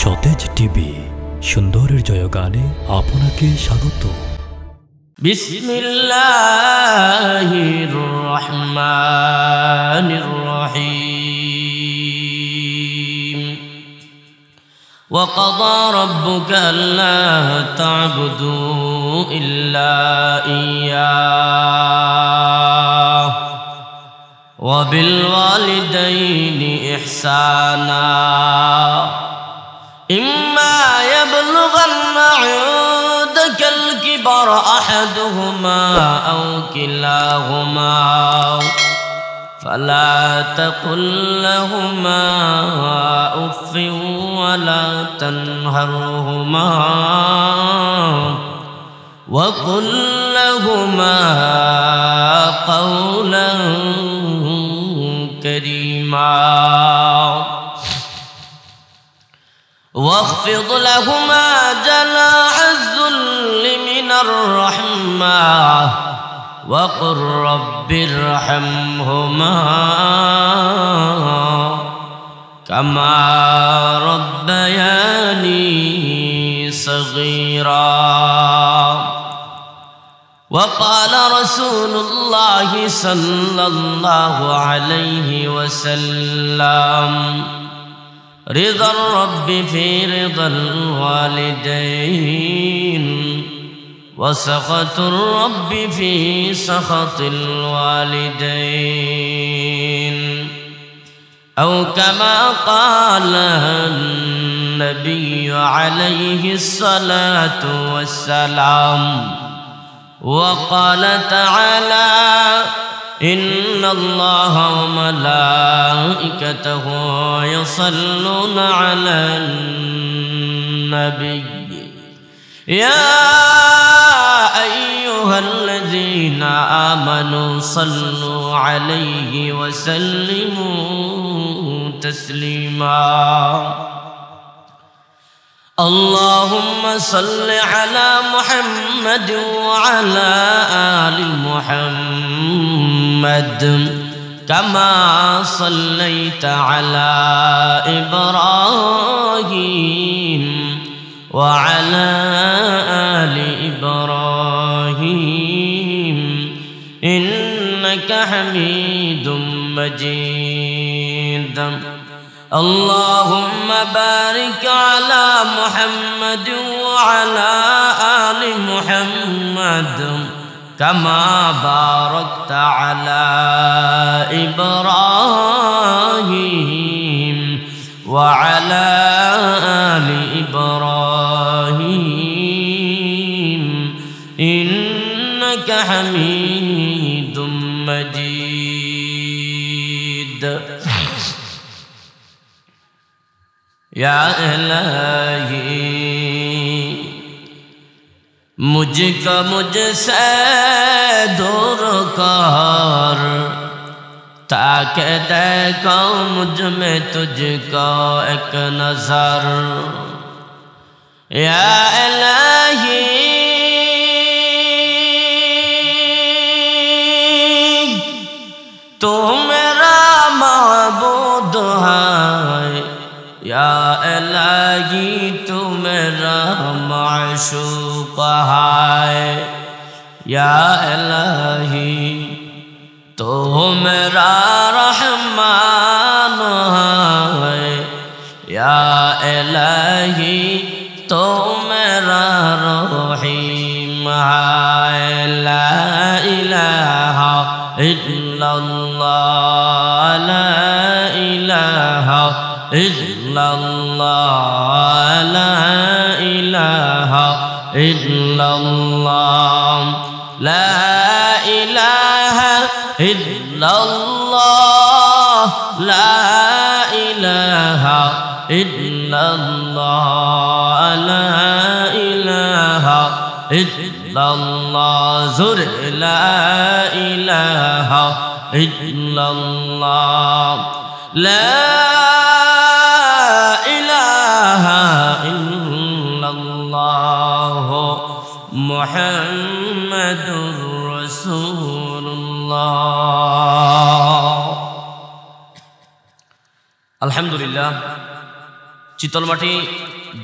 সতেজ টিভি সুন্দরের জয়গানে আপনাকে স্বাগত। বিসমিল্লাহির রহমানির রহিম। وقضى ربك ألا تعبدوا إلا إياه وبالوالدين إحسانا إما يبلغن عندك الكبر أحدهما أو كلاهما فلا تقل لهما أف ولا تنهرهما وقل لهما قولا كريما واخفض لهما جناح الذل من الرحمة وقل رب ارحمهما كما ربياني صغيرا. وقال رسول الله صلى الله عليه وسلم رضا الرب في رضا الوالدين وسخط الرب في سخط الوالدين أو كما قال النبي عليه الصلاة والسلام. وقال تعالى إن الله وملائكته يصلون على النبي يا أيها الذين آمنوا صلوا عليه وسلموا تسليما. اللهم صل على محمد وعلى آل محمد كما صليت على إبراهيم وعلى آل إبراهيم إنك حميد مجيد. اللهم بارك على محمد وعلى آل محمد كما باركت على إبراهيم وعلى آل إبراهيم إنك حميد مجيد. या इलाही मुझको मुझसे दूर कर ताकि देखो मुझ में तुझको एक नजर. या इलाही तू मेरा माबूद है या इलाही तू मेरा माशूक है. या इलाही तू मेरा रहमान है. या इलाही तू मेरा रहीम है. ला इलाहा इल्लल्लाह ला इलाहा इल्लल्लाह ला इलाहा इल्लल्लाह ला इलाहा इल्लल्लाह ला इलाहा इल्लल्लाह ला इलाहा इल्लल्लाह ज़ुर ला इलाहा इल्लल्लाह ला मुहम्मदुर रसूलुल्लाह। अल्हम्दुलिल्लाह চিতলমাটি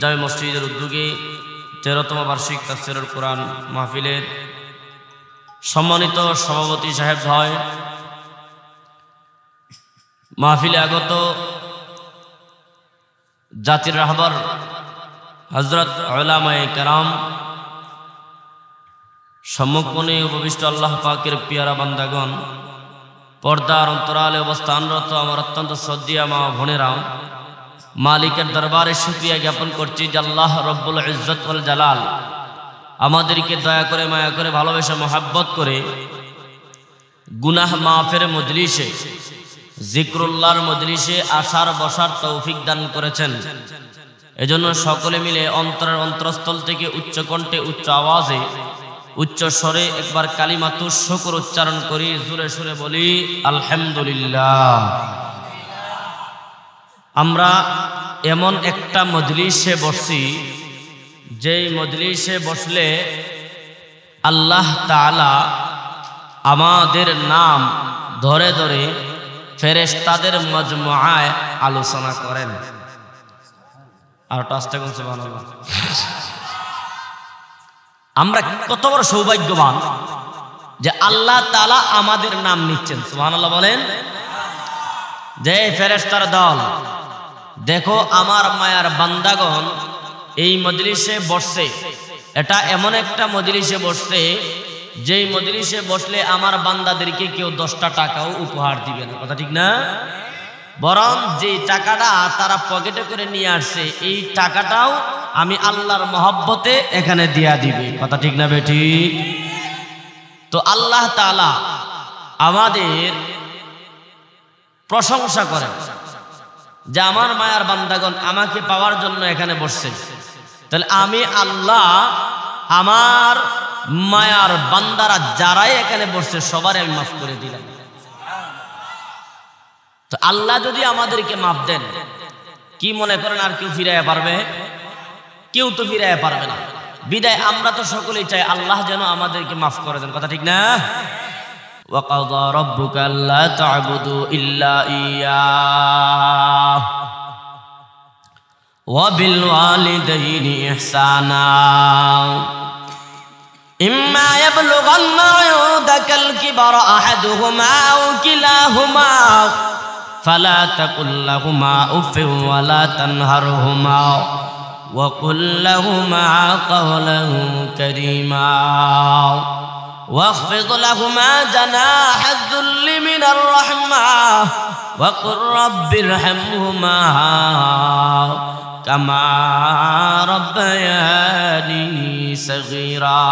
জামে মসজিদের উদ্যোগে 13তম বার্ষিক তাফসীরুল কোরআন মাহফিলের সম্মানিত সভাপতি সাহেব হয়, মাহফিলে আগত জাতির রাহবার হযরত উলামায়ে কেরাম, সম্মুখমণি উপবিষ্ট আল্লাহ পাকের পিয়ারা বান্দাগণ, পর্দার অন্তরালে অবস্থানরত আমার অত্যন্ত শ্রদ্ধেয় মা বোনেরা, মালিকের দরবারে শুকরিয়া জ্ঞাপন করছি যে আল্লাহ রব্বুল ইজ্জত ওয়াল জালাল আমাদেরকে দয়া করে, মায়া করে, ভালোবেসে, মহাব্বত করে গুনাহ মাফের মজলিসে, জিক্রুল্লাহর মজলিসে আসার বসার তৌফিক দান করেছেন। এজন্য সকলে মিলে অন্তরের অন্তরস্থল থেকে উচ্চ কণ্ঠে, উচ্চ আওয়াজে, উচ্চ স্বরে একবার কালিমাতু শুকর উচ্চারণ করি, জোরে সুরে বলি আলহামদুলিল্লাহ। আমরা এমন একটা মজলিসে বসছি, যেই মজলিসে বসলে আল্লাহ তাআলা আমাদের নাম ধরে ধরে ফেরেশতাদের মজমুআয় আলোচনা করেন। আর টাস্তে কোন সুবহানাল্লাহ। আমরা কত বড় সৌভাগ্যবান যে আল্লাহ তাআলা আমাদের নাম নিচ্ছেন। সুবহানাল্লাহ বলেন। যে ফেরেশতার দল, দেখো আমার মায়ার বান্দাগণ এই মজলিসে বসছে। এটা এমন একটা মজলিসে বসছে যেই মজলিসে বসলে আমার বান্দাদেরকে কেউ 10টা টাকাও উপহার দিবে না, কথা ঠিক না? বরং যে টাকাটা তারা পকেটে করে নিয়ে আসছে, এই টাকাটাও আমি আল্লাহর মহব্বতে এখানে দিয়া দিবে, কথা ঠিক না বেটি? তো আল্লাহ তাআলা আমাদের প্রশংসা করেন যে আমার মায়ার বান্দাগণ আমাকে পাওয়ার জন্য এখানে বসছে। তাহলে আমি আল্লাহ আমার মায়ার বান্দারা যারাই এখানে বসছে সবারই আমি মাফ করে দিলাম। তো আল্লাহ যদি আমাদেরকে মাফ দেন, কি মনে করেন আর কেউ ফিরাইয়া পারবে? কেউ তো ফিরাইয়া পারবে না। বিদায় আমরা তো সকলেই চাই আল্লাহ যেন আমাদেরকে মাফ করে দেন, কথা ঠিক না? وَقَضَى رَبُّكَ أَلَّا تَعْبُدُوا إِلَّا إِيَّاهُ وَبِالْوَالِدَيْنِ إِحْسَانًا إِمَّا يَبْلُغَنَّ عِندَكَ الْكِبَرَ أَحَدُهُمَا أَوْ كِلَاهُمَا فَلَا تَقُل لَّهُمَا أُفٍّ وَلَا تَنْهَرْهُمَا وَقُل لَّهُمَا قَوْلًا كَرِيمًا واخفض لهما جناح الذل من الرحمة وقل رب ارحمهما كما ربياني صغيرا।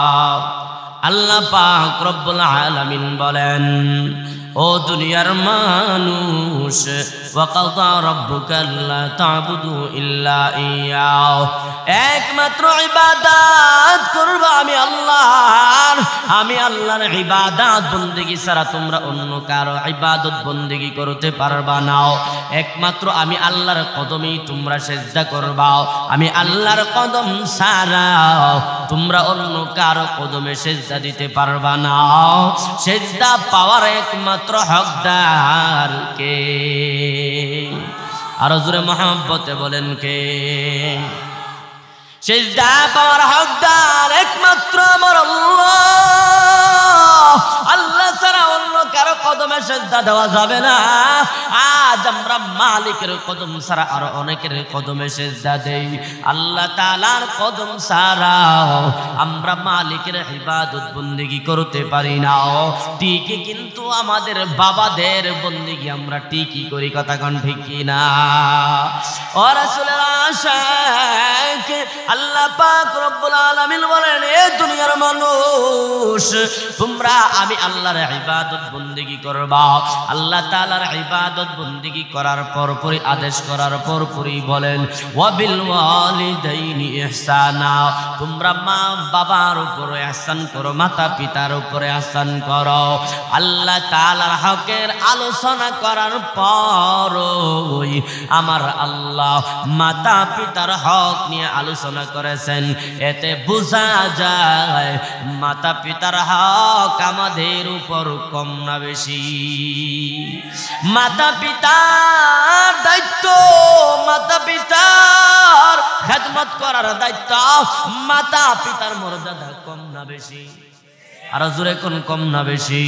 আল্লাহ পাক রব্বুল আলামিন বলেন, ও দুনিয়ার মানুষ, ওয়াকাদা রাব্বুকা আল্লা তা'বুদু ইল্লা ইয়্যাহু, একমাত্র ইবাদত করবা আমি আল্লাহর। আমি আল্লাহর ইবাদত বন্দেগী ছাড়া তোমরা অন্য কারো ইবাদত বন্দেগী করতে পারবা না। একমাত্র আমি আল্লাহর কদমেই তোমরা সিজদা করবা। আমি আল্লাহর কদম ছাড়া তোমরা অন্য কারো কদমে সিজদা দিতে পারবা না। সিজদা পাওয়ার একমাত্র হকদার কে? আর জোরে মহব্বতে বলেন কে? সিজদা পাওয়ার হকদার একমাত্র আমার আল্লাহ। আল্লাহ ছাড়া অন্য কারো কদমে সিজদা দেওয়া যাবে না। আজ আমরা মালিকের কদম ছাড়া আর অনেকের কদমে সিজদা দেই। আল্লাহ তাআলার কদম ছাড়া আমরা মালিকের ইবাদত বন্দেগী করতে পারি না। ঠিকই কিন্তু আমাদের বাবাদের বন্দেগী আমরা ঠিকই করি, কথা কোন ঠিক কিনা? ও রাসূলের আশিক, আল্লাহ পাক রব্বুল আলামিন বলেন, এ দুনিয়ার মানুষ, তোমরা আমি আল্লাহর ইবাদত বন্দেগী করবা। আল্লাহ তাআলার ইবাদত বন্দেগী করার পরপরই, আদেশ করার পরপরই বলেন, ওয়াবিল ওয়ালিদাইনি ইহসানা, তোমরা মা বাবার উপরে ইহসান করো, মাতা পিতার উপরে ইহসান করো। আল্লাহ তাআলার হকের আলোচনা করার পরই আমার আল্লাহ মাতা পিতার হক নিয়ে আলোচনা করেছেন। এতে বোঝা যায় মাতা পিতার হক আমাদের উপর কম না বেশি? মাতা পিতার দায়িত্ব, মাতা পিতা খেদমত করার দায়িত্ব মাতা পিতার মর্যাদা কম না বেশি? আর জোরে কোন কম না বেশি?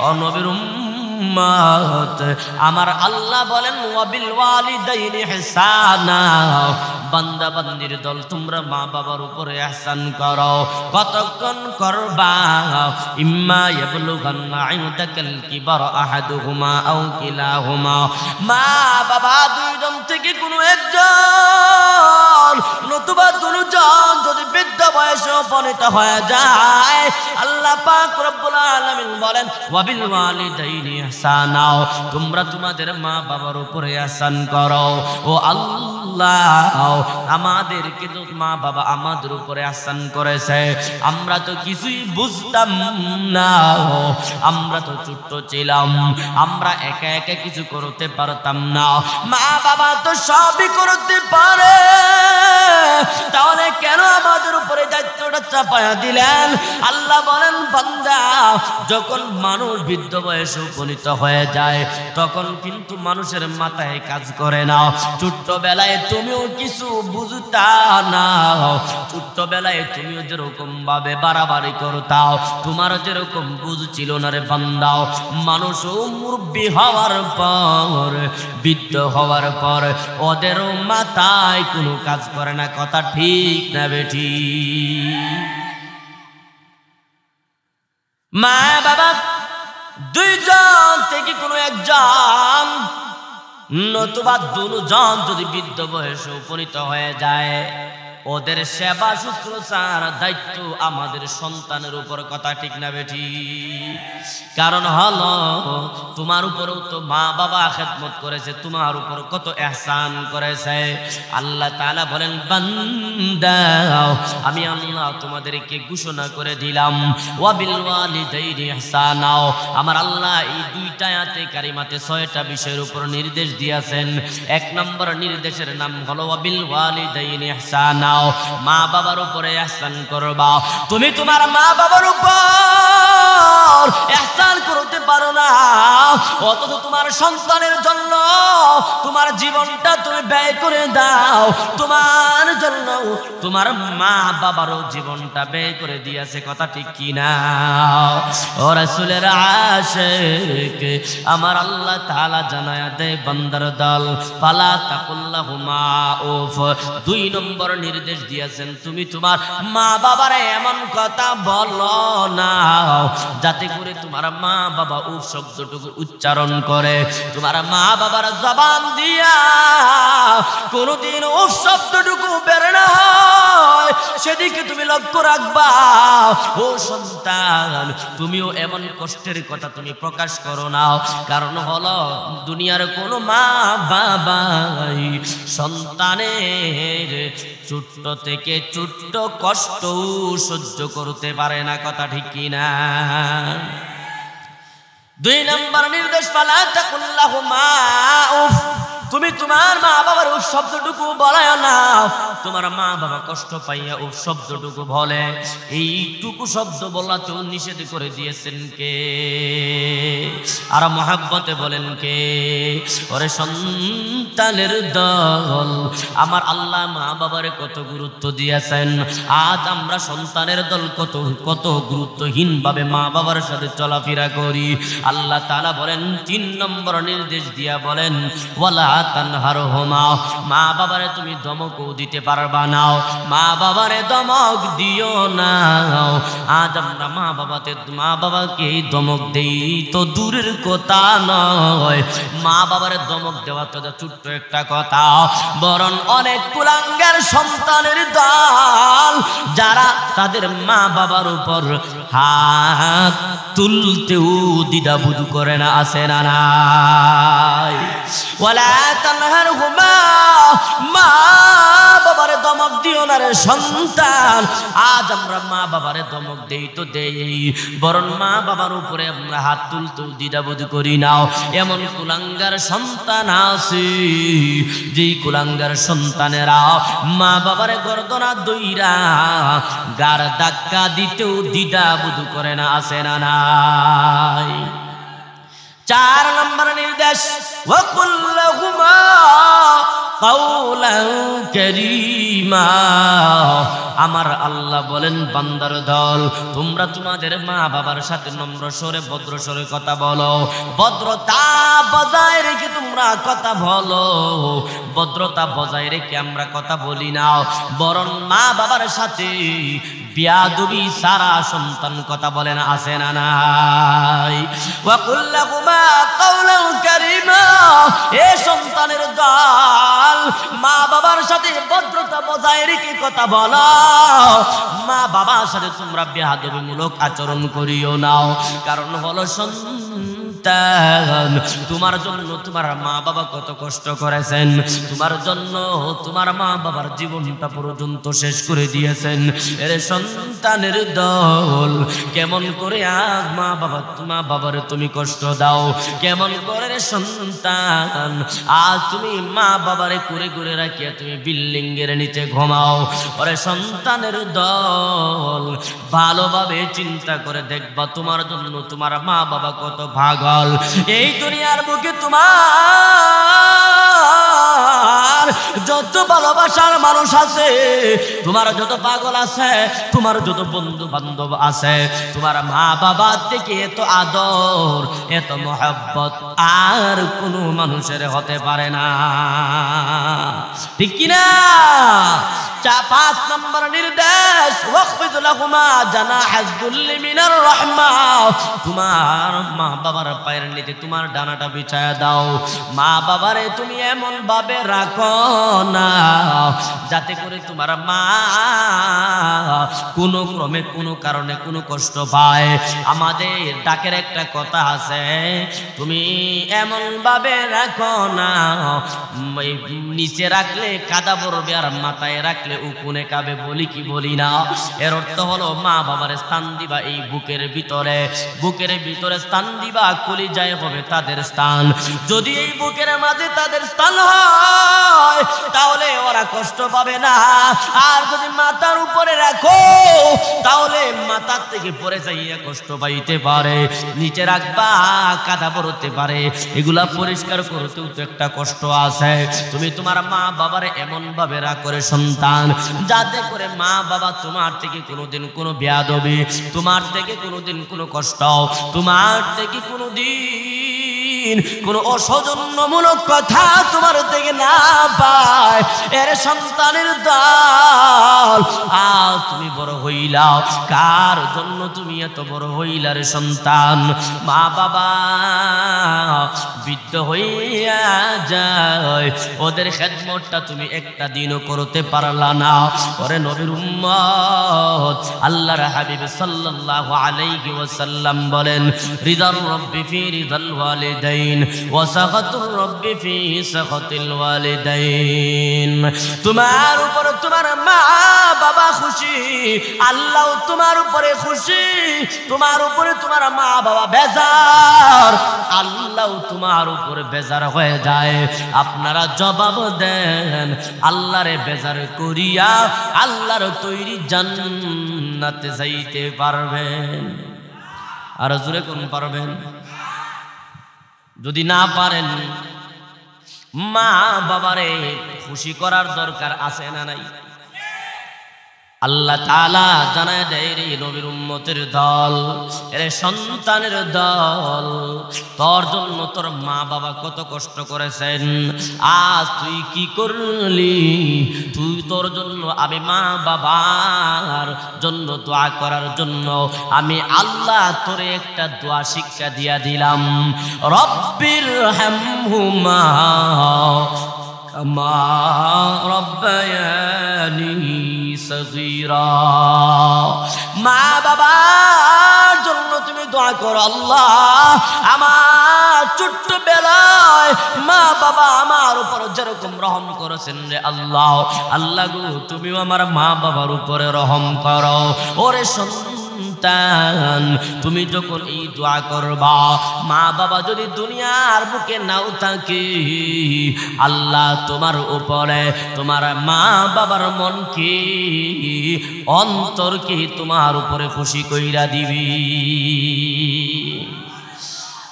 ও নবীর উম্মত, আমার আল্লাহ বলেন ওয়াবিল ওয়ালিদাইনি ইহসানা, বান্দা বান্দির দল তোমরা মা বাবার উপরে ইহসান করো। কতক্ষণ করবা? ইম্মা ইয়াবলুগান্না ইনদাকাল কিবার আহাদুহুমা আও কিলাহুমা, মা বাবা দুইজন থেকে কোনো একজন নতুবা দুজন যদি বৃদ্ধ বয়সে উপনীত হয়ে যায়, আল্লাহ পাক রব্বুল আলামিন বলেন ওয়াবিল ওয়ালিদাইনি ইহসানা, তোমরা তোমাদের মা বাবার উপরে ইহসান করো। ও আল্লাহ, আমাদেরকে তো মা বাবা আমাদের উপরে ইহসান করেছে, আমরা তো কিছুই বুঝতাম না, আমরা তো ছোট্ট ছিলাম, আমরা একা একা কিছু করতে পারতাম না, মা বাবা তো সবই করতে পারে, তাহলে কেন আমাদের উপরে দায়িত্বটা চাপায়া দিলেন? আল্লাহ বলেন বান্দা, যখন মানুষ বৃদ্ধ বয়সে উপনীত হয়ে যায় তখন কিন্তু মানুষের মাথায় কাজ করে না। ছোট্টবেলায় তুমিও কিছু বুঝতা না, ছোট্টবেলায় তুমিও যেরকম ভাবে বাড়াবাড়ি করতাও, তোমার যেরকম বুঝ ছিল না রে বান্দা। মানুষও মুরব্বী হওয়ার পর, বৃদ্ধ হওয়ার পর ওদেরও মাথায় কোনো কাজ করে না। কথা ঠিক না বেঠি? মা বাবা দুইজন থেকে কোনো একজন নতুবা দুজন যদি বৃদ্ধ বয়সে উপনীত হয়ে যায়, ওদের সেবা শুশ্রূষার দায়িত্ব আমাদের সন্তানের উপর। কথা ঠিক না বেঠি? কারণ হলো তোমার উপরেও তো মা বাবা খেদমত করেছে, তোমার উপর কত ইহসান করেছে। আল্লাহ তাআলা বলেন বান্দা, আমি আল্লাহ তোমাদেরকে ঘোষণা করে দিলাম ওয়াবিল ওয়ালিদাইনি ইহসানা। আমার আল্লাহ এই দুইটা আয়াতে কারিমাতে 6টা বিষয়ের উপর নির্দেশ দিয়েছেন। 1 নম্বর নির্দেশের নাম হলো ওয়াবিল ওয়ালিদাইনি ইহসানা, মা বাবার উপরে ইহসান করবা। তুমি তোমার মা বাবার উপর ইহসান করতে পারো না, অথচ তোমার সন্তানের জন্য তোমার জীবনটা তুমি ব্যয় করে দাও। তোমার জন্য তোমার মা বাবারও জীবনটা ব্যয় করে দিয়েছে। কথা ঠিক কি না? ও রাসূলের আশিক, আমার আল্লাহ তাআলা জানায়া দেয় বান্দার দল ফালা তাকুল্লাহুমা উফ। 2 নম্বর নির্দেশ দিয়েছেন, তুমি তোমার মা বাবারে এমন কথা বলো না যাতে করে তোমার মা বাবা উফ শব্দটুকু উচ্চারণ করে। তোমার মা বাবার জবান দিয়া কোনদিন উফ শব্দটুকু বের না হয়, সেদিকে তুমি লক্ষ্য রাখবা। ও সন্তান, তুমিও এমন কষ্টের কথা তুমি প্রকাশ করো না। কারণ হলো দুনিয়ার কোনো মা বাবাই সন্তানের ছোট্ট থেকে ছোট্ট কষ্ট সহ্য করতে পারে না। কথা ঠিক কি না? 2 নম্বর নির্দেশ ফালা তাকুল্লাহুমা উফ। তুমি তোমার মা বাবার উফ শব্দটুকু বলায় না। তোমার মা বাবা কষ্ট পাইয়া উফ শব্দটুকু বলে, এইটুকু শব্দ বলাতেও নিষেধ করে দিয়েছেন কে? আর মহাব্বতে বলেন কে? ওরে সন্তানের দল, আমার আল্লাহ মা বাবারে কত গুরুত্ব দিয়েছেন। আজ আমরা সন্তানের দল কত গুরুত্বহীন ভাবে মা বাবার সাথে চলাফেরা করি। আল্লাহ তাআলা বলেন 3 নম্বর নির্দেশ দিয়া বলেন ওয়ালা তানহারহুমা, মা বাবারে তুমি ধমকও দিতে পারবা না, মা বাবারে ধমক দিও না। আজ আমরা মা বাবাকে ধমক দেই তো দূরের কথা নয়, মা বাবারে ধমক দেওয়া তো ছোট্ট একটা কথা, বরং অনেক কুলাঙ্গার সন্তানের দল যারা তাদের মা বাবার উপর হাত তুলতেও দ্বিধাবোধ করে না। আছে না নাই? ওয়ালা তানহারহুমা, মা বাবারে ধমক দিও না রে সন্তান। আজ আমরা মা বাবারে ধমক দেই তো দেই, বরং মা বাবার উপরে আমরা হাত তুলতেও দ্বিধাবোধ করি না। এমন কুলাঙ্গার সন্তান আছে, যেই কুলাঙ্গার সন্তানেরা মা বাবারে গর্দনা দইরা গার ধাক্কা দিতেও দ্বিধাবোধ করে না। আছে না নাই? 4 নম্বর নির্দেশ ওয়াকুল্লাহুমা কাওলান কারীমা। আমার আল্লাহ বলেন, বান্দার দল, তোমরা তোমাদের মা বাবার সাথে নম্র স্বরে ভদ্র স্বরে কথা বলো, ভদ্রতা বজায় রেখে তোমরা কথা বলো। ভদ্রতা বজায় রেখে আমরা কথা বলি না, বরং মা বাবার সাথে বিয়াদবি সারা সন্তান কথা বলেন, আছে না নাই? ওয়া কুল লাহুমা কাওলান কারীমা। এ সন্তানের দল, মা বাবার সাথে ভদ্রতা বজায় রেখে কথা বলো। মা বাবার সাথে তোমরা বেয়াদবিমূলক আচরণ করিও না। কারণ হলো সন্তান, তোমার জন্য তোমার মা বাবা কত কষ্ট করেছেন, তোমার জন্য তোমার মা বাবার জীবনটা পর্যন্ত শেষ করে দিয়েছেন। এর সন্তানের দল, কেমন করে আজ মা বাবারে তুমি কষ্ট দাও? কেমন করে সন্তান আজ তুমি মা বাবারে করে করে রাখিয়া তুমি বিল্ডিং এর নিচে ঘুমাও? ওরে সন্তানের দল, ভালোভাবে চিন্তা করে দেখবা তোমার জন্য তোমার মা বাবা কত পাগল। এই দুনিয়ার বুকে তোমার যত ভালোবাসার মানুষ আছে, তোমার যত পাগল আছে, তোমার যত বন্ধু বান্ধব আছে, তোমার মা বাবা থেকে এত আদর এত মহব্বত আর কোনো মানুষের হতে পারে না। ঠিক কিনা? 5 নম্বর নির্দেশ, ওয়াকফিদ লাহুমা জানাহাজ যুল্লি মিনার রাহমা। তোমার মা বাবার পায়ের নিচে তোমার ডানাটা বিছায়া দাও। মা বাবারে তুমি এমন ভাবে রাখো না যাতে করে তোমার মা কোনো ক্রমে কোনো কারণে কোনো কষ্ট পায়। আমাদের ডাকের একটা কথা আছে, তুমি এমন ভাবে রাখো না, নিচে রাখলে কাদা পড়বে আর মাথায় রাখলে উকুনে কাবে, বলি কি বলি না? এর অর্থ হলো মা বাবার স্থান দিবা এই বুকের ভিতরে, বুকের ভিতরে স্থান দিবা, কলিজায় হবে তাদের স্থান। যদি এই বুকের মাঝে তাদের স্থান হয় তাহলে ওরা কষ্ট পাবে না। আর যদি মাথার উপরে রাখো তাহলে মাথার থেকে পড়ে যাইয়া কষ্ট পাইতে পারে। নিচে রাখবা কাদা পড়তে পারে, এগুলা পরিষ্কার করতেও তো একটা কষ্ট আছে। তুমি তোমার মা বাবারে এমন ভাবে রাখো রে সন্তান, যাতে করে মা বাবা তোমার থেকে কোনোদিন কোনো বেয়াদবি, তোমার থেকে কোনোদিন কোনো কষ্ট, তোমার থেকে কোনোদিন কোনো অসৌজন্যমূলক কথা তোমার থেকে না পায়। এর সন্তানের দল, আজ তুমি বড় হইলাও, কার জন্য তুমি এত বড় হইলা রে সন্তান? মা বাবা বৃদ্ধ হইয়া যায়, ওদের খেদমতটা তুমি একটা দিনও করতে পারলা না। ওরে নবীর উম্মত, আল্লাহর হাবিব সাল্লাল্লাহু আলাইহি ওয়াসাল্লাম বলেন, রিদার রব্বি ফি রিদাল ওয়ালিদাইন ওয়া সাখাতুর রব্বি ফি সাখাতিল ওয়ালিদাইন। তোমার উপর তোমার মা বাবা খুশি, আল্লাহ তোমার উপরে খুশি। তোমার উপরে তোমার মা বাবা বেজার, আল্লাহ তোমার উপরে বেজার হয়ে যায়। আপনারা জবাব দেন, আল্লাহরে বেজার করিয়া আল্লাহর তৈরি জান্নাতে যাইতে পারবেন? আর জোরে কোন পারবেন? যদি না পারেন, মা বাবারে খুশি করার দরকার আছে না নাই? আল্লাহ তাআলা জানায় দেয় রে নবীর উম্মতের দল, এর সন্তানের দল, তোর জন্য তোর মা বাবা কত কষ্ট করেছেন। আজ তুই কি করলি? তুই তোর জন্য, আমি মা বাবার জন্য দোয়া করার জন্য আমি আল্লাহ তোরে একটা দোয়া শিক্ষা দিয়া দিলাম, রব্বির হামহুমা কামা রব্বায়ানি সগীরা। মা বাবার জন্য তুমি দোয়া করো, আল্লাহ আমার ছোট্ট বেলায় মা বাবা আমার উপর যেরকম রহম করেছেন রে আল্লাহ, আল্লাহ গো তুমিও আমার মা বাবার উপরে রহম করো। ওরে সন্তান, তুমি যখন এই দোয়া করবা, মা বাবা যদি দুনিয়ার বুকে নাও থাকে, আল্লাহ তোমার উপরে তোমার মা বাবার মনকে, অন্তরকে তোমার উপরে খুশি কইরা দিবি।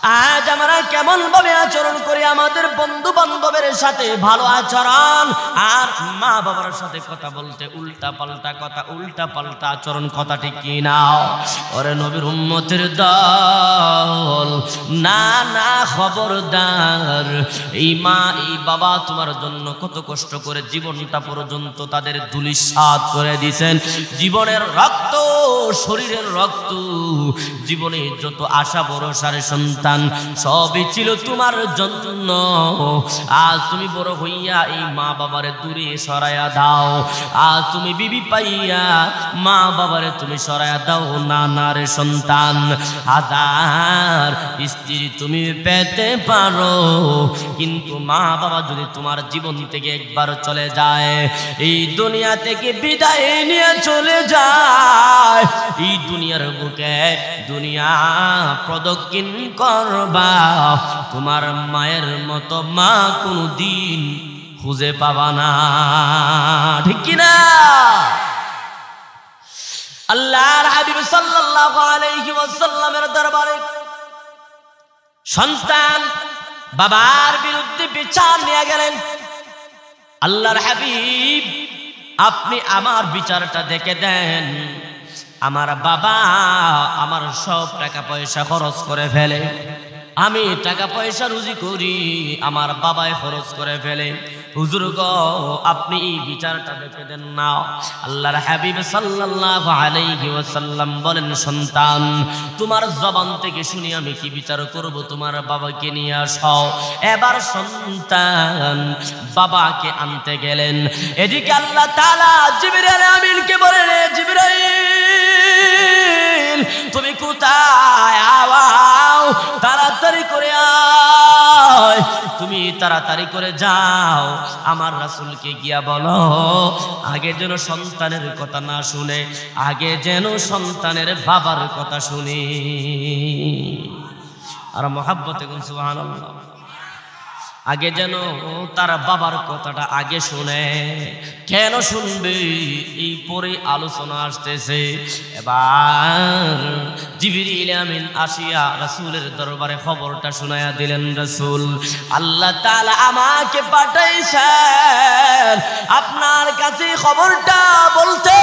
আজ আমরা কেমন ভাবে আচরণ করি আমাদের বন্ধু বান্ধবের সাথে ভালো আচরণ, আর মা বাবার সাথে কথা বলতে উল্টা পাল্টা কথা, উল্টা পাল্টা আচরণ, কথা ঠিক কি না? ওরে নবীর উম্মতের দল, না না খবরদার। এই মা এই বাবা তোমার জন্য কত কষ্ট করে জীবনটা পর্যন্ত তাদের ধূলিসাৎ করে দিয়েছেন। জীবনের রক্ত, শরীরের রক্ত, জীবনে যত আশা ভরসার সন্তান সবই ছিল তোমার জন্য। আজ তুমি বড় হইয়া এই মা বাবারে দূরে সরাইয়া দাও। আজ তুমি বিবি পাইয়া মা বাবারে তুমি সরাইয়া দাও। না না রে সন্তান, হাজার স্ত্রী তুমি পেতে পারো, কিন্তু মা বাবা যদি তোমার জীবন থেকে একবার চলে যায়, এই দুনিয়া থেকে বিদায় নিয়ে চলে যায়, এই দুনিয়ার বুকে দুনিয়া প্রদক্ষিণ করবা, তোমার মায়ের মতো মা কোনদিন খুঁজে পাবা না। ঠিক কিনা? আল্লাহর হাবিব সাল্লাল্লাহু আলাইহি ওয়াসাল্লামের দরবারে সন্তান বাবার বিরুদ্ধে বিচার নিয়ে গেলেন। আল্লাহর হাবিব, আপনি আমার বিচারটা দেখে দেন। আমার বাবা আমার সব টাকা পয়সা খরচ করে ফেলে, আমি টাকা পয়সা রুজি করি, আমার বাবাই খরচ করে ফেলে। হুজুর গো, আপনি এই বিচারটা দেখে দেন না। আল্লাহর হাবিব সাল্লাল্লাহু আলাইহি ওয়াসাল্লাম বলেন, সন্তান তোমার জবান থেকে শুনি আমি কি বিচার করব, তোমার বাবাকে নিয়ে আসো। এবার সন্তান বাবাকে আনতে গেলেন। এদিকে আল্লাহ তাআলা জিবরাইল আমিনকে বলেন, জিবরাইল তুমি কোথায়? আও তাড়াতাড়ি করে আয়, তুমি তাড়াতাড়ি করে যাও, আমার রাসূলকে গিয়া বলো আগে যেন সন্তানের কথা না শুনে, আগে যেন সন্তানের বাবার কথা শুনি। আর মহাব্বতে গুন সুবহানাল্লাহ, আগে যেন তার বাবার কথাটা আগে শুনে। কেন শুনবে? এই পরে আলোচনা আসতেছে। এবার জিবরিল আমিন আসিয়া রাসূলের দরবারে খবরটা শোনায়া দিলেন, রাসূল আল্লাহ তাআলা আমাকে পাঠাইছেন আপনার কাছে খবরটা বলতে,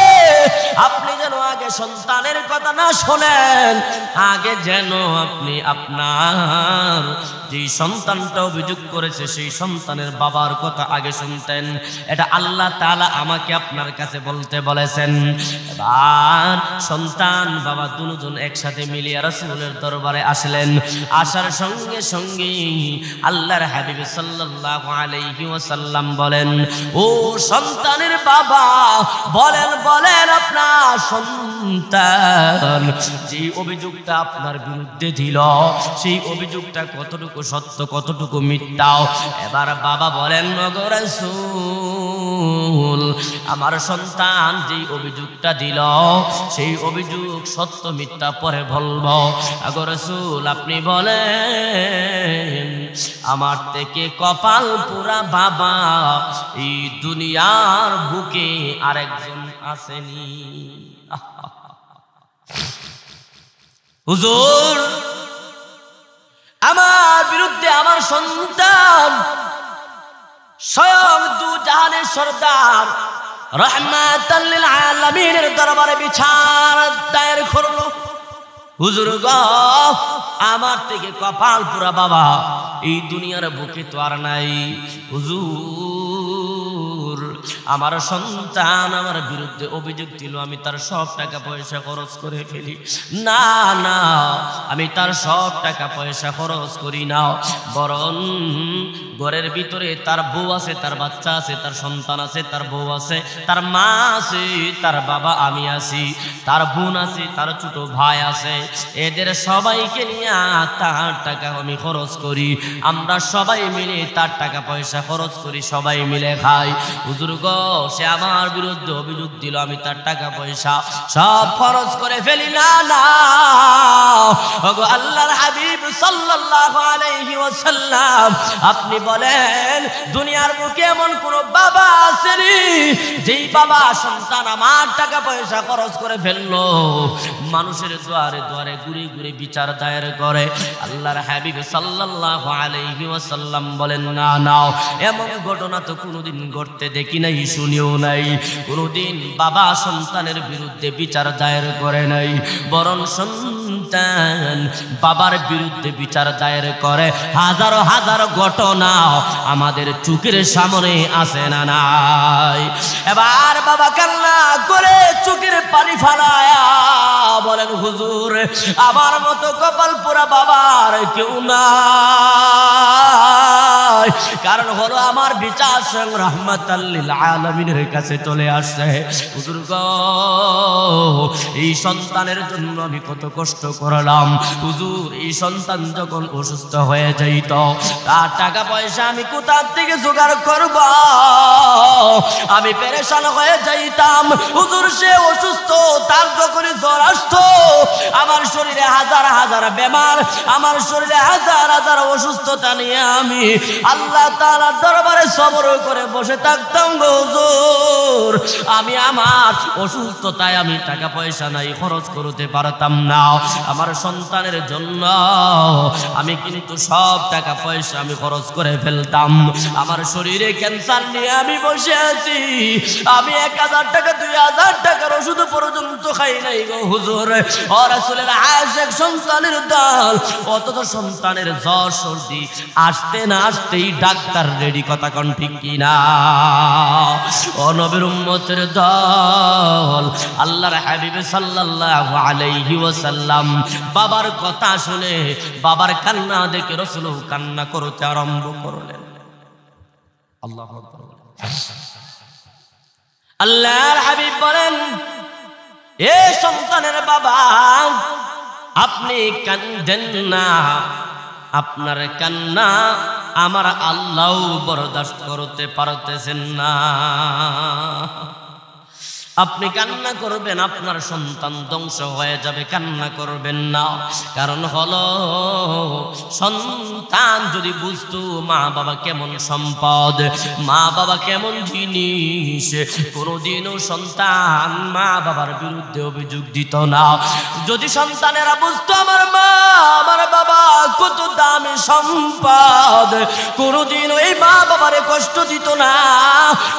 আপনি যেন আগে সন্তানের কথা না শোনেন, আগে যেন আপনি আপনার যে সন্তানটা অভিযোগ করেছে সেই সন্তানের বাবার কথা আগে শুনতেন। এটা আল্লাহ তাআলা আমাকে আপনার কাছে বলতে বলেছেন। এবার সন্তান বাবা দুজন একসাথে মিলিয়ে রাসূলের দরবারে আসলেন। আসার সঙ্গে সঙ্গে আল্লাহর হাবিব সাল্লাল্লাহু আলাইহি ওয়াসাল্লাম বলেন, ও সন্তানের বাবা, বলেন বলেন আপনার সন্তান যে অভিযোগটা আপনার বিরুদ্ধে দিল, সেই অভিযোগটা কতটুকু সত্য কতটুকু মিথ্যা? এবার বাবা বলেন, ওগো রাসূল, আমার সন্তান যে অভিযোগটা দিল সেই অভিযোগ সত্য মিথ্যা পরে বলবো। ওগো রাসূল আপনি বলেন, আমার থেকে কপাল পুরা বাবা এই দুনিয়ার বুকে আরেকজন আসেনি। হুজুর, আমার বিরুদ্ধে আমার সন্তান স্বয়ং দু জাহানের সরদার রাহমাতাল লিল আলামিনের দরবারে বিচার দায়ের করলো। হুজুর গো, আমার থেকে কপাল পুরা বাবা এই দুনিয়ার বুকে তো আর নাই। হুজুর, আমার সন্তান আমার বিরুদ্ধে অভিযোগ দিল, আমি তার সব টাকা পয়সা খরচ করে ফেলি। না না, আমি তার সব টাকা পয়সা খরচ করি না, বরং ঘরের ভিতরে তার বউ আছে, তার বাচ্চা আছে, তার সন্তান আছে, তার বউ আছে, তার মা আছে, তার বাবা আমি আছি, তার বোন আছে, তার ছোট ভাই আছে, এদের সবাইকে নিয়ে তার টাকা আমি খরচ করি। আমরা সবাই মিলে তার টাকা পয়সা খরচ করি, সবাই মিলে খাই। হুজুর গো, সে আমার বিরুদ্ধে অভিযোগ দিল, আমি তার টাকা পয়সা সব খরচ করে ফেলি। না না, ওগো আল্লাহর হাবিব সাল্লাল্লাহু আলাইহি ওয়াসাল্লাম, আপনি বলেন দুনিয়ার বুকে এমন কোন বাবা আসেনি যেই বাবা সন্তান আমার টাকা পয়সা খরচ করে ফেললো, মানুষের দুয়ারে দুয়ারে ঘুরে ঘুরে বিচার দায়ের করে, আল্লাহর হাবিব সাল্লাল্লাহু আলাইহি ওয়াসাল্লাম বলেন না না, এমন ঘটনা তো কোনোদিন ঘটতে দেখি নাই, শুনিও নাই। কোনোদিন বাবা সন্তানের বিরুদ্ধে বিচার দায়ের করে নাই, বরং সন্তান বাবার বিরুদ্ধে বিচার দায়ের করে। হাজারো হাজারো ঘটনা আমাদের চোখের সামনে আসে না নাই? এবার বাবা কান্না করে চোখের পানি ফালায়া বলেন, হুজুর আমার মতো কপাল পোড়া বাবার কেউ নাই। কারণ হলো আমার বিচার স্বয়ং রাহমাতাল লিল আলামিনের কাছে চলে আসছে। হুজুর গো, এই সন্তানের জন্য আমি কত কষ্ট করলাম। হুজুর, এই সন্তান যখন অসুস্থ হয়ে যাইত, তার টাকা পয়সা আমি কোথা থেকে জোগাড় করব? আমি পেরেশান হয়ে যাইতাম। হুজুর, সে অসুস্থ, তার যখনই জ্বর আসতো, আমার শরীরে হাজার হাজার বেমার, আমার শরীরে হাজার হাজার অসুস্থতা নিয়ে আমি আল্লাহ তাআলার দরবারে সবর করে বসে থাকতাম। গো হুজুর, আমি আমার অসুস্থতায় আমি টাকা পয়সা নাই খরচ করতে পারতাম না। আমার সন্তানের জন্য আমি কিন্তু সব টাকা পয়সা আমি খরচ করে ফেলতাম। আমার শরীরে ক্যান্সার নিয়ে আমি বসে আছি, আমি 1000 টাকা 2000 টাকার ওষুধ পর্যন্ত খাই নাই। গো হুজুর, ও রাসূলের আশিক সন্তানের দল, অথচ সন্তানের জ্বর সর্দি আসতে না আসতেই ডাক্তার রেডি। কথা কোন ঠিক কিনা? ও নবীর উম্মতের দল, আল্লাহর হাবিব সাল্লাল্লাহু আলাইহি ওয়াসাল্লাম বাবার কথা শুনে, বাবার কান্না দেখে রাসূল কান্না করতে আরম্ভ করলেন। আল্লাহু আকবার। আল্লাহর হাবিব বলেন, এ সন্তানের বাবা, আপনি কান্দেন না। আপনার কান্না আমার আল্লাহ বরদাস্ত করতে পারতেছেন না। আপনি কান্না করবেন, আপনার সন্তান ধ্বংস হয়ে যাবে, কান্না করবেন না। কারণ হলো, সন্তান যদি বুঝতো মা বাবা কেমন সম্পদ, মা বাবা কেমন জিনিস, কোনোদিনও সন্তান মা বাবার বিরুদ্ধে অভিযোগ দিত না। যদি সন্তানেরা বুঝতো আমার মা আমার বাবা কত দামি সম্পদ, কোনোদিন ওই মা বাবারে কষ্ট দিত না,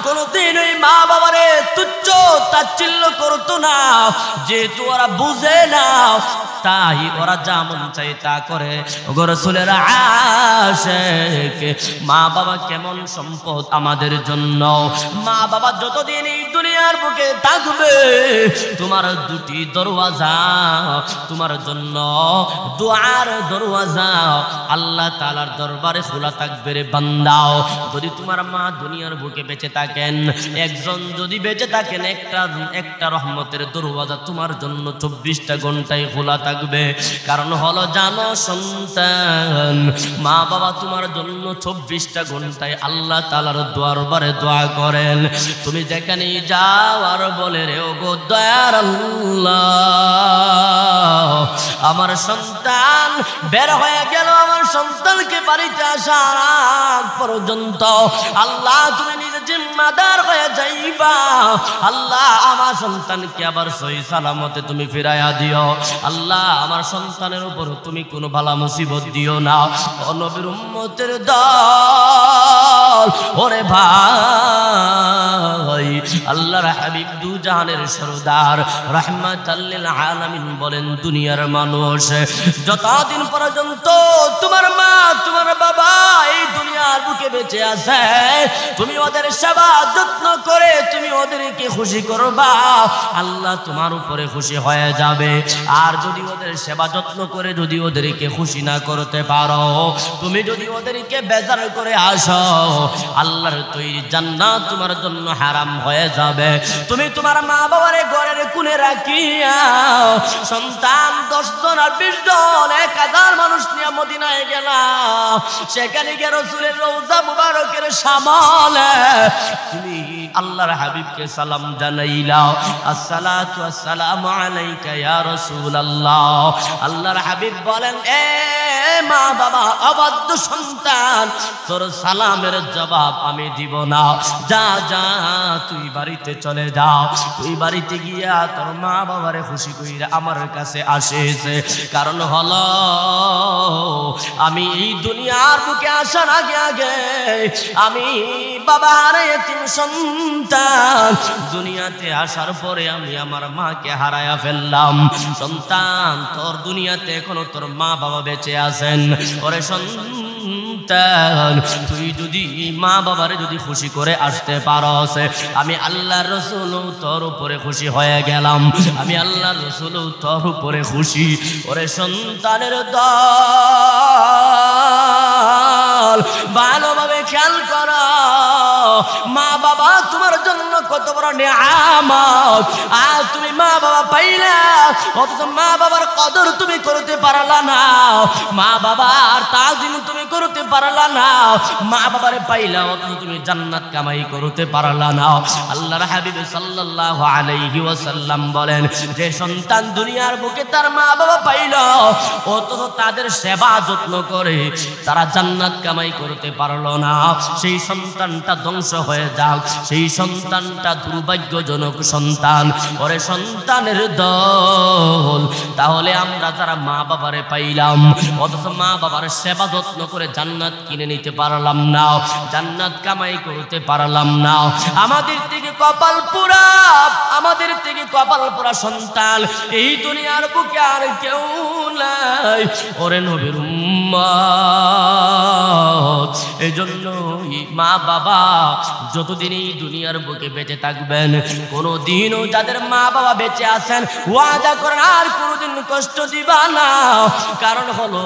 কোনোদিন ওই মা বাবারে তুচ্ছ তাচ্ছিল্য করতো না। যেহেতু ওরা বুঝে না, তাই ওরা যা মন চাই তা করে। ওগো রাসূলের আশিক, মা বাবা কেমন সম্পদ আমাদের জন্য। মা বাবা যতদিন এই দুনিয়ার বুকে থাকবে, তোমার দুটি দরওয়াজা তোমার জন্য, দুআর দরওয়াজা আল্লাহ তাআলার দরবারে খোলা থাকবে রে বান্দাও। যদি তোমার মা দুনিয়ার বুকে বেঁচে থাকেন, একজন যদি বেঁচে থাকেন, একটা রহমতের দরওয়াজা তোমার জন্য 24টা ঘন্টায় খোলা থাকবে। কারণ হলো, জানো সন্তান, মা বাবা তোমার জন্য 24টা ঘন্টায় আল্লাহ তাআলার দরবারে দোয়া করেন। তুমি যেখানেই যাও আর বলে রে, ও গো দয়ার আল্লাহ, আমার সন্তান বের হয়ে গেল, আমার সন্তানকে বাড়িতে আসার আগ পর্যন্ত আল্লাহ তুমি নিজে জিম্মাদার হয়ে যাইবা। আল্লাহ আমার সন্তানকে আবার সহি সালামতে তুমি ফিরাইয়া দিও। আল্লাহ আমার সন্তানের উপর তুমি কোনো বালা মুসিবত দিও না। ও নবীর উম্মতের দল, ওরে ভাই, আল্লাহর হাবিব দু জাহানের সরদার রাহমাতাল লিল আলামিন বলেন, দুনিয়ার মানুষ যতদিন পর্যন্ত তোমার মা তোমার বাবা এই দুনিয়ার বুকে বেঁচে আছে, তুমি ওদের সেবা যত্ন করে তুমি ওদেরকে খুশি করবা, আল্লাহ তোমার উপরে খুশি হয়ে যাবে। আর যদি ওদের সেবা যত্ন করে যদি ওদেরকে খুশি না করতে পারো, তুমি যদি ওদেরকে বেজার করে আসো, আল্লাহর তৈরি জান্নাত তোমার জন্য হারাম হয়ে যাবে। তুমি তোমার মা বাবারে ঘরের কোণে রাখিয়া, সন্তান 10 জন আর 20 জন 1000 মানুষ নিয়ে মদিনায় গেলাম, সেখানে গিয়ে রাসূলের রওজা মুবারকের সামনে তুমি আল্লাহর হাবিবকে সালাম জানাইলাও, আসসালাতু আসসালামু আলাইকা ইয়া রাসূলুল্লাহ। আল্লাহর হাবিব বলেন, এ মা বাবা অবাধ্য সন্তান, তোর সালামের জবাব আমি দিব না, যা যা তুই বাড়িতে চলে যাও। তুই বাড়িতে গিয়া তোর মা বাবারে খুশি কইরা আমার কাছে আসিস। কারণ হলো আমি এই দুনিয়ার বুকে আসার আগে আগে আমি বাবার এতিম সন্তান, দুনিয়াতে আসার পরে আমি আমার মাকে হারায়া ফেললাম। সন্তান, তোর দুনিয়াতে এখনো তোর মা বাবা বেঁচে আছেন। ওরে সন্তান, তুই যদি মা বাবারে যদি খুশি করে আসতে পারস, আমি আল্লাহর রাসূল তোর উপরে খুশি হয়ে গেলাম। আমি আল্লাহর রাসূল তোর উপরে খুশি। ওরে সন্তানের দল, ভালোভাবে খেয়াল করো, মা বাবা তোমার জন্য কত বড় নিয়ামত। আর তুমি মা বাবা পাইলা, অথচ মা বাবার কদর তুমি করতে পারলা না, মা বাবার তাজিম তুমি করতে পারলা না। মা বাবারে পাইলা, অথচ তুমি জান্নাত কামাই করতে পারলা না। আল্লাহর হাবিব সাল্লাল্লাহু আলাইহি ওয়াসাল্লাম বলেন, যে সন্তান দুনিয়ার বুকে তার মা বাবা পাইল, অথচ তাদের সেবা যত্ন করে তারা জান্নাত কামাই করতে পারলো না, সেই সন্তানটা ধ্বংস হয়ে যাক, সেই সন্তানটা দুর্ভাগ্যজনক সন্তান। ওরে সন্তানের দল, তাহলে আমরা যারা মা বাবারে পাইলাম, অথচ মা বাবার সেবা যত্ন করে জান্নাত কিনে নিতে পারলাম না, জান্নাত কামাই করতে পারলাম না, আমাদের থেকে কপাল পোড়া, আমাদের থেকে কপাল পোড়া সন্তান এই দুনিয়ার বুকে আর কেউ নাই। ওরে নবীর উম্মত, এজন্য মা বাবা যতদিন এই দুনিয়ার বুকে বেঁচে থাকবেন, কোনদিনও যাদের মা বাবা বেঁচে আছেন ওয়াদা করেন আর কোনদিন কষ্ট দিবা না। কারণ হলো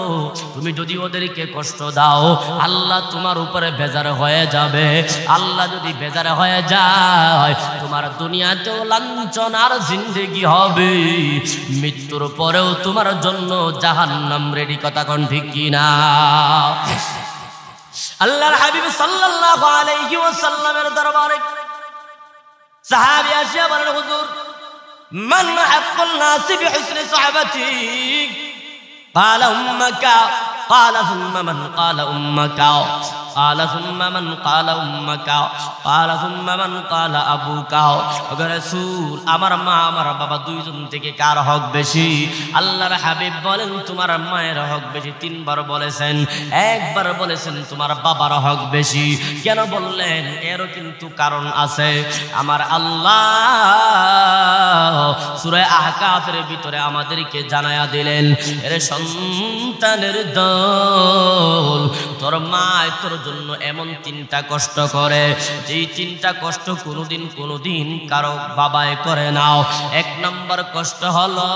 তুমি যদি ওদেরকে কষ্ট দাও, আল্লাহ তোমার উপরে বেজার হয়ে যাবে। আল্লাহ যদি বেজার হয়ে যায়, তোমার দুনিয়াতেও লাঞ্ছনার জিন্দেগি হবে, মৃত্যুর পরেও তোমার জন্য জাহান্নাম রেডি। কথা কোন ঠিক কিনা? আল্লাহর হাবিব সাল্লাল্লাহু আলাইহি ওয়াসাল্লামের দরবারে সাহাবী আসিয়া বলেন, হুজুর মান হাক্কুন নাস বিহুসনি সাহাবাতি? قال أمك قال ثم من قال أمك قال ثم من قال أمك قال ثم من قال أبوك। ওগো রাসূল, আমার মা আমার বাবা দুইজন থেকে কার হক বেশি? আল্লাহর হাবিব বলেন, তোমার মায়ের হক বেশি। তিনবার বলেছেন, একবার বলেছেন তোমার বাবার হক বেশি। কেন বললেন? এরও কিন্তু কারণ আছে। আমার আল্লাহ সূরা আহকাফের ভিতরে আমাদেরকে জানায়া দিলেন, এর সন্তানের দল, তোর মা তোর জন্য এমন তিনটা কষ্ট করে, যেই তিনটা কষ্ট কোনোদিন কারো বাবায় করে নাও। এক নম্বর কষ্ট হলো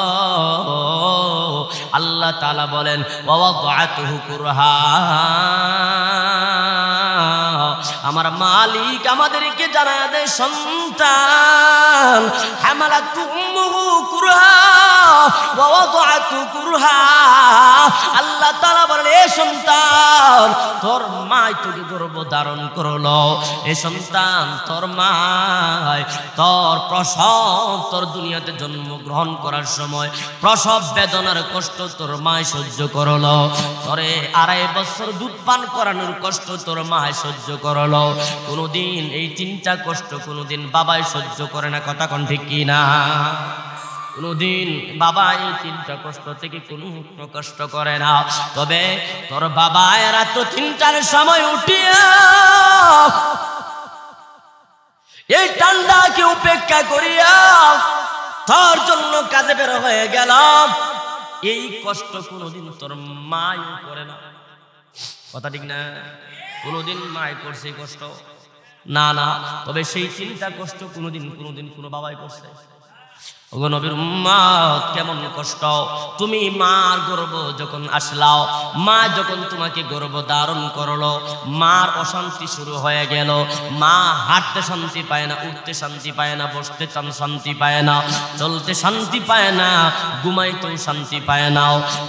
আল্লাহ তাআলা বলেন, ওয়াদাতুহু কুরহা, আমার মালিক আমাদেরকে জানায় দেয়, সন্তান হামালাতু উম্মুহু কুরহা ওয়া ওয়াদাতু কুরহা। আল্লাহ তাআলা বলেন, এ সন্তান, তোর মা তোকে গর্ভ ধারণ করলো। এ সন্তান, তোর মা তোর প্রসব, তোর দুনিয়াতে জন্মগ্রহণ করার সময় প্রসব বেদনার কষ্ট তোর মা সহ্য করলো। তোরে 2.5 বছর দুধ পান করানোর কষ্ট তোর মা সহ্য করলো। কোনদিন এই তিনটা কষ্ট কোনদিন বাবাই সহ্য করে না। কথা কোন ঠিক কি না? কোনদিন বাবা এই তিনটা কষ্ট থেকে কোনো কষ্ট করে না। তবে তোর বাবা রাত 3টার সময় উঠিয়া এই ঠান্ডাকে উপেক্ষা করিয়া তোর জন্য কাজে বের হয়ে গেলাম, এই কষ্ট কোনদিন তোর মাই করে না। কথা ঠিক না? কোনদিন মাই করছে কষ্ট না, না। তবে সেই তিনটা কষ্ট কোনদিন কোনো বাবাই করছে? ওগো নবীর উম্মত, কেমন কষ্ট! তুমি মার গর্ভ যখন আসলাও, মা যখন তোমাকে গর্ভ ধারণ করলো, মার অশান্তি শুরু হয়ে গেল। মা হাঁটতে শান্তি পায় না, উঠতে শান্তি পায় না, বসতে শান্তি পায় না, চলতে শান্তি পায় না, ঘুমাইতেও শান্তি পায় না।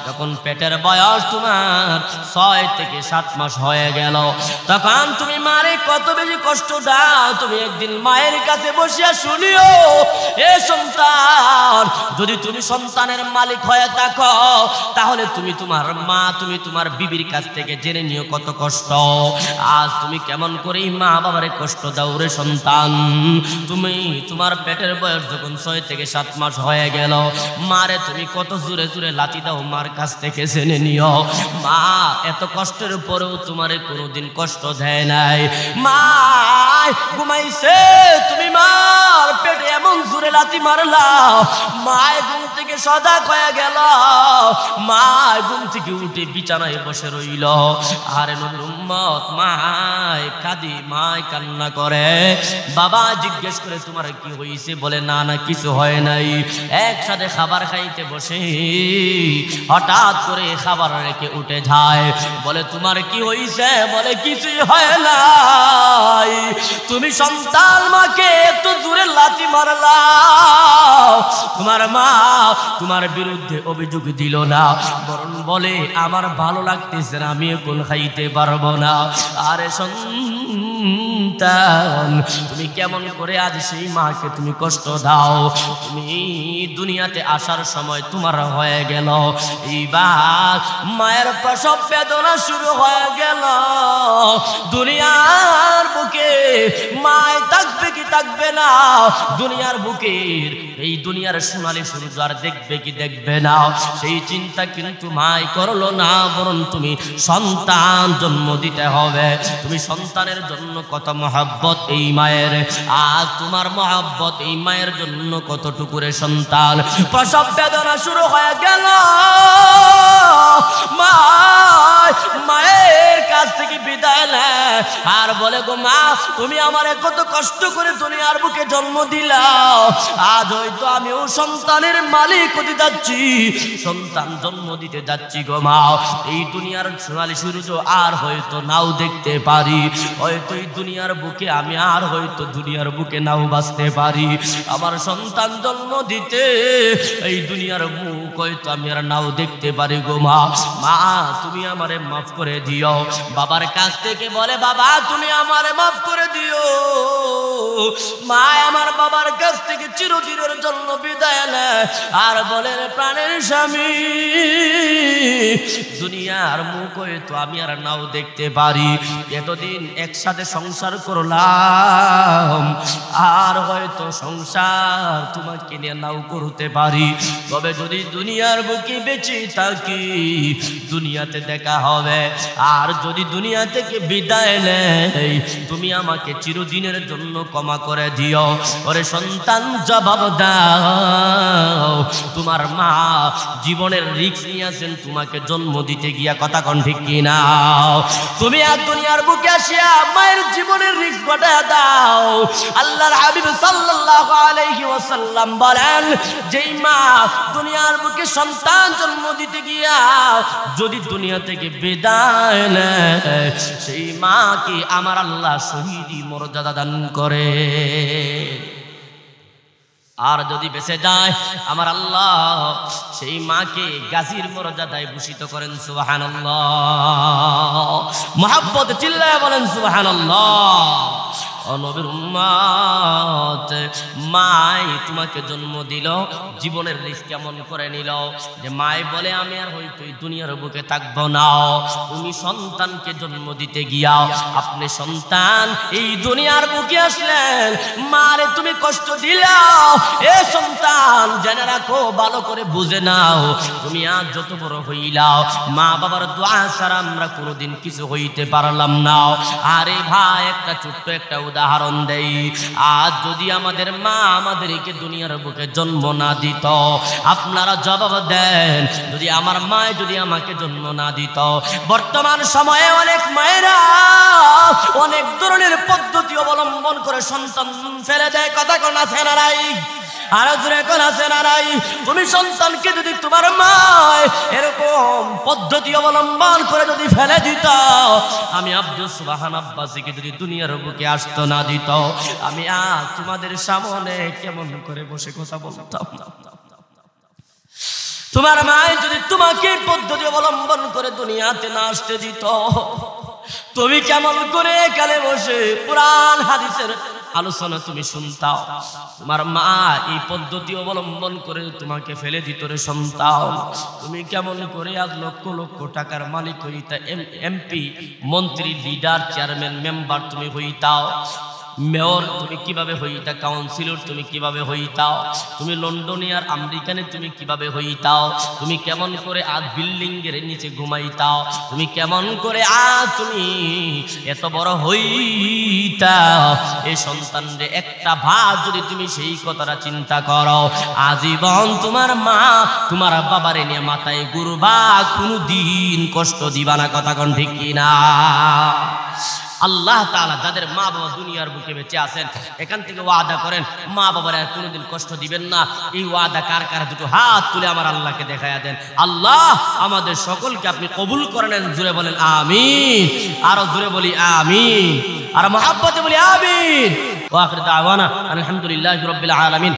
যখন পেটের বয়স তোমার 6 থেকে 7 মাস হয়ে গেল, তখন তুমি মারে কত বেশি কষ্ট দাও। তুমি একদিন মায়ের কাছে বসিয়া শুনিও, এ সন্তান, সন্তান, যদি তুমি সন্তানের মালিক হয়ে থাকো তাহলে তুমি তোমার মা, তুমি তোমার বিবির কাছ থেকে জেনে নিও কত কষ্ট। আজ তুমি কেমন করে মা বাবারে কষ্ট দাও রে সন্তান। তুমি তোমার পেটের বয়স যখন 6 থেকে 7 মাস হয়ে গেল, মারে তুমি কত জোরে জোরে লাথি দাও, মার কাছ থেকে জেনে নিও। মা এত কষ্টের পরেও তোমারে কোনোদিন কষ্ট দেয় নাই। মা ঘুমাইছে, তুমি মার পেটে এমন জোরে লাথি মারলাও, মায় ঘুম থেকে সজাগ হয়ে গেল। মায় ঘুম থেকে উঠে বিছানায় বসে রইল। আরে নবীর উম্মত, মায় কাঁদি, মায় কান্না করে। বাবা জিজ্ঞেস করে তোমার কি হয়েছে? বলে না না কিছু হয় নাই। একসাথে খাবার খাইতে বসে হঠাৎ করে খাবার রেখে উঠে যায়। বলে তোমার কি হয়েছে? বলে কিছুই হয় নাই। তুমি সন্তান মাকে এত জোরে লাথি মারলা, তোমার মা তোমার বিরুদ্ধে অভিযোগ দিল না, বরং বলে আমার ভালো লাগতেছে না, আমি এখন খাইতে পারবো না। আরে সন্তান, তুমি কেমন করে আজ সেই মাকে তুমি কষ্ট দাও? তুমি দুনিয়াতে আসার সময় তোমার হয়ে গেল, এইবার মায়ের প্রসব বেদনা শুরু হয়ে গেল। দুনিয়ার বুকে মায় থাকবে কি থাকবে না? দুনিয়ার বুকের এই দুনিয়ার সোনালী সূর্য আর দেখবে কি দেখবে না? সেই চিন্তা কিন্তু মায় করলো না, বরং তুমি সন্তান জন্ম দিতে হবে। তুমি সন্তানের জন্য কত মহব্বত এই মায়ের, আজ তোমার মহব্বত এই মায়ের জন্য কতটুকু রে সন্তান। প্রসব বেদনা শুরু হয়ে গেল, মায়ের কাছ থেকে বিদায় নেয় আর বলে গো মা, তুমি আমারে কত কষ্ট করে দুনিয়ার বুকে জন্ম দিলাও, আজ হয়তো আমিও সন্তানের মালিক হতে যাচ্ছি, সন্তান জন্ম দিতে যাচ্ছি গো মা। এই দুনিয়ার সোনালী সূর্য আর হয়তো নাও দেখতে পারি, হয়তো এই দুনিয়ার বুকে আমি আর হয়তো দুনিয়ার বুকে নাও বাঁচতে পারি। আমার সন্তান জন্ম দিতে এই দুনিয়ার মুখ হয়তো আমি আর নাও দেখতে পারি গো মা। মা তুমি আমারে মাফ করে দিও। বাবার কাছ থেকে বলে বাবা তুমি আমারে মাফ করে দিও। মা আমার বাবার কাছ থেকে চিরদিনের জন্য বিদায় নেয় আর বলে প্রাণের স্বামী, দুনিয়ার মুখ হয়তো আমি আর নাও দেখতে পারি, এতদিন একসাথে সংসার করলাম, আর হয়তো সংসার তোমাকে নিয়ে নাও করতে পারি, তবে যদি দুনিয়ার বুকে বেঁচে থাকি দুনিয়াতে দেখা হবে, আর যদি দুনিয়া থেকে বিদায় নেই তুমি আমাকে চিরদিনের জন্য ক্ষমা করে দিও। ওরে সন্তান জবাব দাও, তোমার মা জীবনের রিস্ক নিয়েছেন তোমাকে জন্ম দিতে গিয়া, কথা কোন ঠিক কিনা? তুমি আর দুনিয়ার বুকে আসিয়া মায়ের জীবনের রিস্ক ঘটায় দাও। আল্লাহর হাবিব সাল্লাল্লাহু আলাইহি ওয়াসাল্লাম বলেন, যেই মা দুনিয়ার বুকে সন্তান জন্ম দিতে গিয়া যদি দুনিয়া থেকে বিদায় নেয় সেই মাকে আমার আল্লাহ শহীদি মর্যাদা দান করে, আর যদি বেঁচে যায় আমার আল্লাহ সেই মাকে গাজীর মর্যাদায় ভূষিত করেন। সুবহানাল্লাহ, মুহাব্বত চিল্লায় বলেন সুবহানাল্লাহ। নবীর উম্মত, মাই তোমাকে জন্ম দিল, জীবনের রিস্ক কেমন করে নিল যে মাই বলে আমি আর হয়তো এই দুনিয়ার বুকে থাকবো না। তুমি সন্তানকে জন্ম দিতে গিয়া আপনি সন্তান এই দুনিয়ার বুকে আসলেন, মারে তুমি কষ্ট দিলাও। এ সন্তান জেনে রাখো, ভালো করে বুঝে নাও, তুমি আজ যত বড় হইলাও মা বাবার দোয়া ছাড়া আমরা কোনোদিন কিছু হইতে পারলাম না। আরে ভাই একটা ছোট্ট একটা উদাহরণ দেই, আজ যদি আমাদের মা আমাদেরকে দুনিয়ার বুকে জন্ম না দিত, আপনারা জবাব দেন, যদি আমার মা যদি আমাকে জন্ম না দিত, বর্তমান সময়ে অনেক মায়েরা অনেক ধরনের পদ্ধতি অবলম্বন করে সন্তান ফেলে দেয়, কথা কোন আছে না নাই? আর জোরে কোন আছে না নাই? তুমি সন্তানকে যদি তোমার মা এরকম পদ্ধতি অবলম্বন করে যদি ফেলে দিত, আমি আব্দুল সুবহান আব্বাসীকে যদি দুনিয়ার বুকে আসতো না দিত, আমি আজ তোমাদের সামনে কেমন করে বসে কথা বলতাম? তোমার মা যদি তোমাকে পদ্ধতি অবলম্বন করে দুনিয়াতে না আসতে দিত, তুমি কেমন করে এখানে বসে কোরআন হাদিসের আলোচনা তুমি শুনতাও, তোমার মা এই পদ্ধতি অবলম্বন করে তোমাকে ফেলে দিত রে সন্তান। তুমি কেমন করে আজ লক্ষ লক্ষ টাকার মালিক হইতা, এমপি, মন্ত্রী, লিডার, চেয়ারম্যান, মেম্বার তুমি হইতাও, মেয়র তুমি কিভাবে হইতা, কাউন্সিলর তুমি কিভাবে হইতাও, তুমি লন্ডনে আর আমেরিকানে তুমি কিভাবে হইতাও, তুমি কেমন করে আজ বিল্ডিং এর নিচে ঘুমাইতাও, তুমি কেমন করে আজ তুমি এত বড় হইতাও। এই সন্তানরে একটা ভাত যদি তুমি সেই কথাটা চিন্তা করো, আজীবন তোমার মা তোমার বাবারে নিয়ে মাথায় ঘুরবা, কোনদিন কষ্ট দিবা না। কথা কোন ঠিক কিনা? আল্লাহ তাআলা যাদের মা বাবা দুনিয়ার বুকে বেঁচে আছেন, এখান থেকে ওয়াদা করেন মা বাবার আর কোনোদিন কষ্ট দিবেন না। এই ওয়াদা কার কার দুটো হাত তুলে আমার আল্লাহকে দেখায়া দেন। আল্লাহ আমাদের সকলকে আপনি কবুল করে নেন। জোরে বলেন আমিন, আরো জোরে বলি আমিন, আর মহব্বতে বলি আমিন। ওয়া আখির দাওয়ানা আলহামদুলিল্লাহি রাব্বিল আলামিন।